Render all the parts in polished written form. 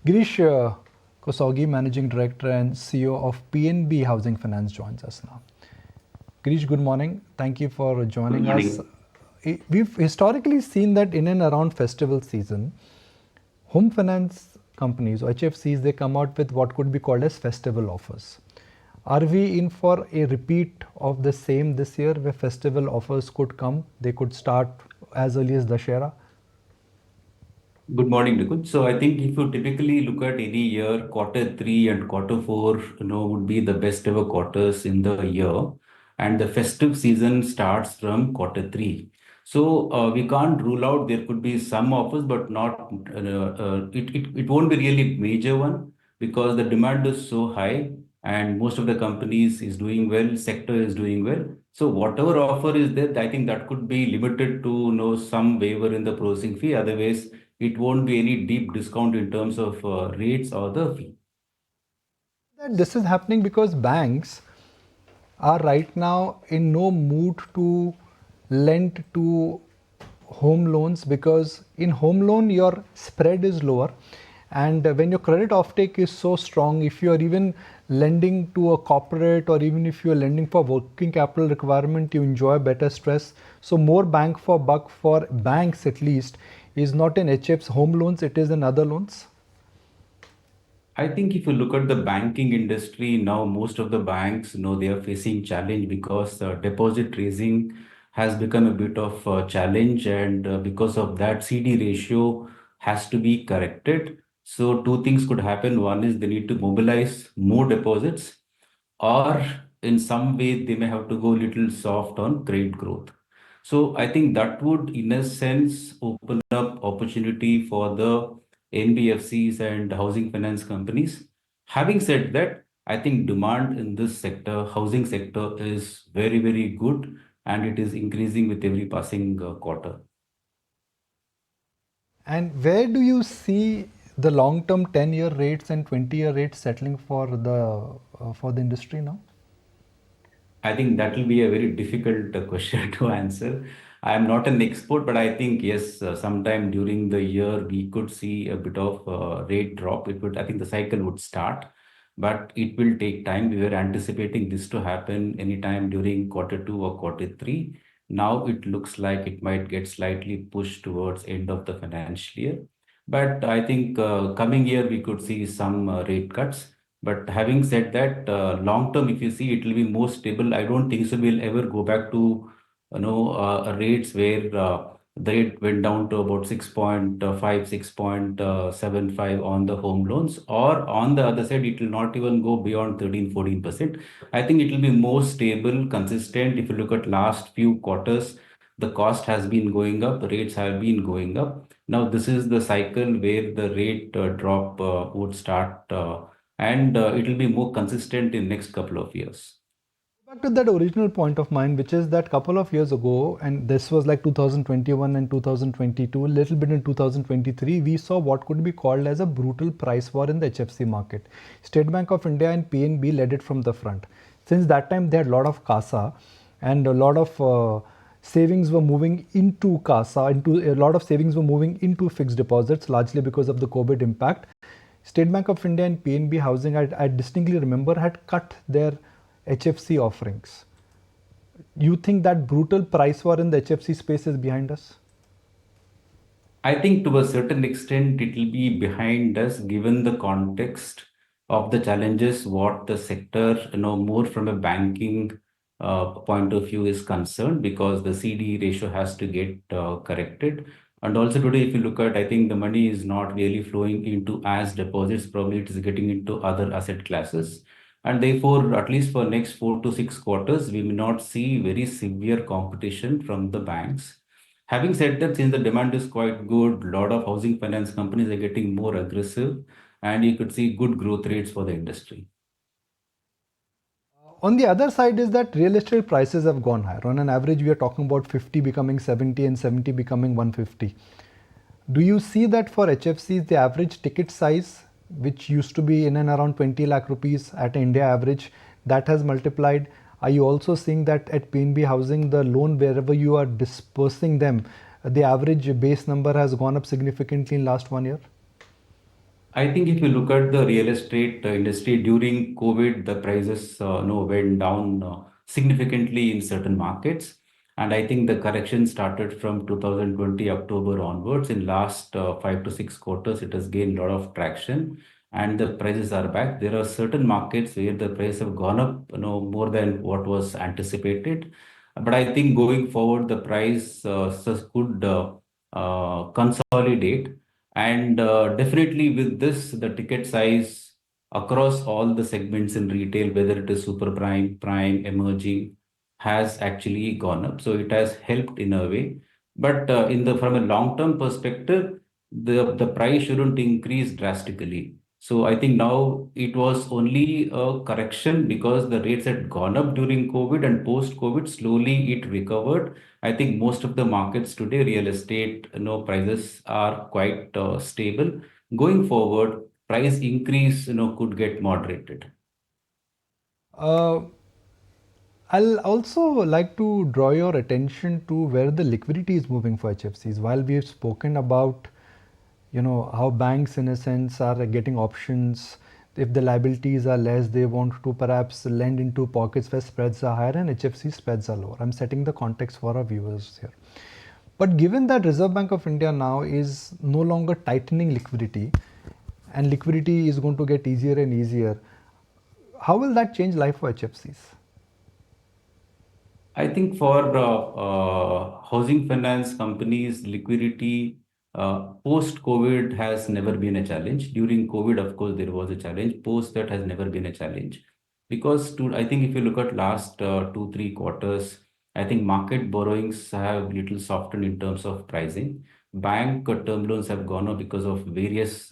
Girish Kousgi, Managing Director and CEO of PNB Housing Finance, joins us now. Girish, good morning. Thank you for joining us. We've historically seen that in and around festival season, home finance companies, or HFCs, they come out with what could be called as festival offers. Are we in for a repeat of the same this year, where festival offers could come? They could start as early as Dussehra? Good morning, Nikunj. So I think if you typically look at any year, quarter three and quarter four, would be the best ever quarters in the year, and the festive season starts from quarter three. So we can't rule out there could be some offers, but not it won't be really major one because the demand is so high and most of the companies is doing well, sector is doing well. So whatever offer is there, I think that could be limited to some waiver in the processing fee. Otherwise, it won't be any deep discount in terms of rates or the fee. This is happening because banks are right now in no mood to lend to home loans, because in home loan your spread is lower, and when your credit offtake is so strong, if you are even lending to a corporate or even if you are lending for working capital requirement, you enjoy better stress. So more bang for buck for banks, at least, is not in HF's home loans, it is in other loans. I think if you look at the banking industry now, most of the banks, they are facing challenge because deposit raising has become a bit of a challenge, and because of that, CD ratio has to be corrected. So two things could happen. One is they need to mobilize more deposits, or in some way they may have to go little soft on credit growth. So I think that would, in a sense, open up opportunity for the NBFCs and housing finance companies. Having said that, I think demand in this sector, housing sector, is very, very good, and it is increasing with every passing quarter. And where do you see the long-term 10-year rates and 20-year rates settling for the industry now? I think that will be a very difficult question to answer. I am not an expert, but I think yes, sometime during the year we could see a bit of rate drop. It would, I think, the cycle would start, but it will take time. We were anticipating this to happen anytime during quarter two or quarter three. Now it looks like it might get slightly pushed towards end of the financial year. But I think coming year we could see some rate cuts. But having said that, long term, if you see, it will be more stable. I don't think so. We'll ever go back to rates where the rate went down to about 6.5, 6.75 on the home loans, or on the other side, it will not even go beyond 13, 14%. I think it will be more stable, consistent. If you look at last few quarters, the cost has been going up, the rates have been going up. Now, this is the cycle where the rate drop would start. And it will be more consistent in next couple of years. Back to that original point of mine, which is that couple of years ago, and this was like 2021 and 2022, a little bit in 2023, we saw what could be called as a brutal price war in the HFC market. State Bank of India and PNB led it from the front. Since that time, they had a lot of CASA, and a lot of savings were moving into CASA, a lot of savings were moving into fixed deposits, largely because of the COVID impact. State Bank of India and PNB Housing, I distinctly remember, had cut their HFC offerings. You think that brutal price war in the HFC space is behind us? I think to a certain extent it will be behind us given the context of the challenges what the sector, more from a banking point of view is concerned, because the CD ratio has to get corrected. And also today, if you look at, I think the money is not really flowing into as deposits, probably it is getting into other asset classes. And therefore, at least for next 4 to 6 quarters, we may not see very severe competition from the banks. Having said that, since the demand is quite good, a lot of housing finance companies are getting more aggressive, and you could see good growth rates for the industry. On the other side is that real estate prices have gone higher. On an average, we are talking about 50 becoming 70 and 70 becoming 150. Do you see that for HFCs, the average ticket size, which used to be in and around 20 lakh rupees at India average, that has multiplied? Are you also seeing that at PNB Housing, the loan wherever you are dispersing them, the average base number has gone up significantly in last 1 year? I think if you look at the real estate industry during COVID, the prices went down significantly in certain markets. And I think the correction started from 2020 October onwards. In last 5 to 6 quarters, it has gained a lot of traction and the prices are back. There are certain markets where the prices have gone up, more than what was anticipated. But I think going forward, the price could consolidate and definitely with this, the ticket size across all the segments in retail, whether it is super prime, prime, emerging, has actually gone up. So it has helped in a way. But in the from a long-term perspective, the price shouldn't increase drastically. So I think now it was only a correction because the rates had gone up during COVID and post-COVID, slowly it recovered. I think most of the markets today, real estate, prices are quite stable. Going forward, price increase, could get moderated. Uh, I'll also like to draw your attention to where the liquidity is moving for HFCs. While we've spoken about, how banks in a sense are getting options. If the liabilities are less, they want to perhaps lend into pockets where spreads are higher and HFC spreads are lower. I'm setting the context for our viewers here. But given that Reserve Bank of India now is no longer tightening liquidity and liquidity is going to get easier and easier, how will that change life for HFCs? I think for housing finance companies, liquidity post-COVID has never been a challenge. During COVID, of course, there was a challenge. Post that has never been a challenge because I think if you look at last 2, 3 quarters, I think market borrowings have little softened in terms of pricing. Bank term loans have gone up because of various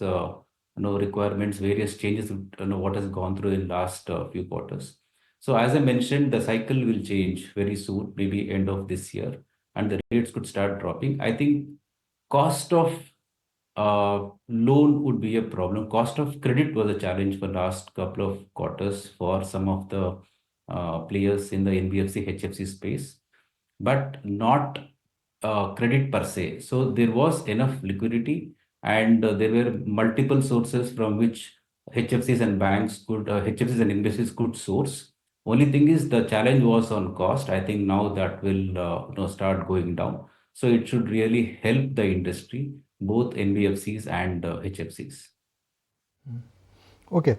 requirements, various changes. What has gone through in last few quarters. So as I mentioned, the cycle will change very soon, maybe end of this year, and the rates could start dropping. I think cost of loan would be a problem. Cost of credit was a challenge for last couple of quarters for some of the players in the NBFC, HFC space, but not credit per se. So there was enough liquidity and there were multiple sources from which HFCs and banks could, HFCs and investors could source. Only thing is the challenge was on cost. I think now that will start going down. So it should really help the industry, both NBFCs and HFCs. Okay,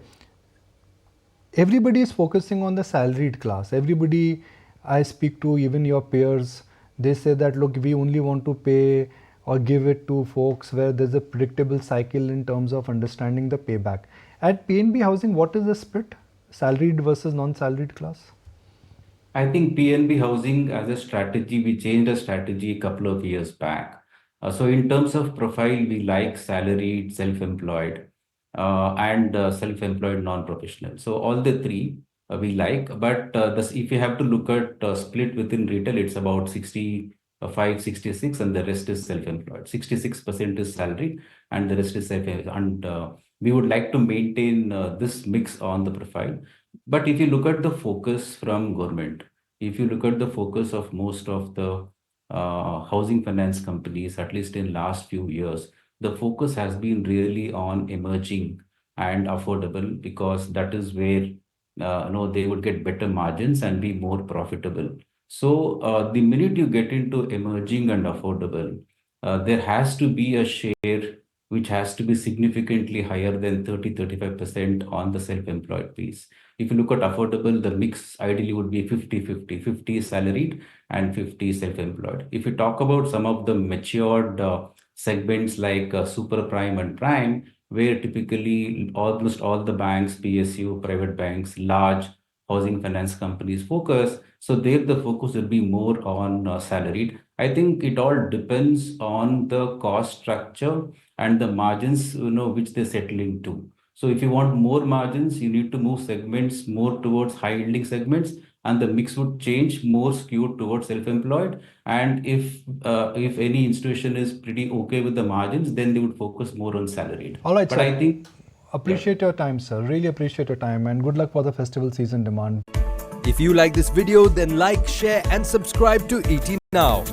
everybody is focusing on the salaried class. Everybody I speak to, even your peers, they say that look, we only want to pay or give it to folks where there's a predictable cycle in terms of understanding the payback. At PNB Housing, what is the split? Salaried versus non-salaried class? I think PNB Housing as a strategy, we changed a strategy a couple of years back. So in terms of profile, we like salaried, self-employed, and self-employed non-professional. So all the three we like, but if you have to look at split within retail, it's about 65, 66, and the rest is self-employed. 66% is salary, and the rest is self-employed. And we would like to maintain this mix on the profile. But if you look at the focus from government, if you look at the focus of most of the housing finance companies, at least in last few years, the focus has been really on emerging and affordable because that is where they would get better margins and be more profitable. So the minute you get into emerging and affordable, there has to be a share which has to be significantly higher than 30-35% on the self-employed piece. If you look at affordable, the mix ideally would be 50-50. 50 salaried and 50 self-employed. If you talk about some of the matured segments like super prime and prime, where typically almost all the banks, PSU, private banks, large housing finance companies focus. So there the focus will be more on salaried. I think it all depends on the cost structure and the margins, which they settle into. So if you want more margins, you need to move segments more towards high yielding segments, and the mix would change more skewed towards self-employed. And if any institution is pretty okay with the margins, then they would focus more on salaried. All right, But sir. I think, yeah. Appreciate your time, sir. Really appreciate your time and good luck for the festival season demand. If you like this video, then like, share and subscribe to ET Now.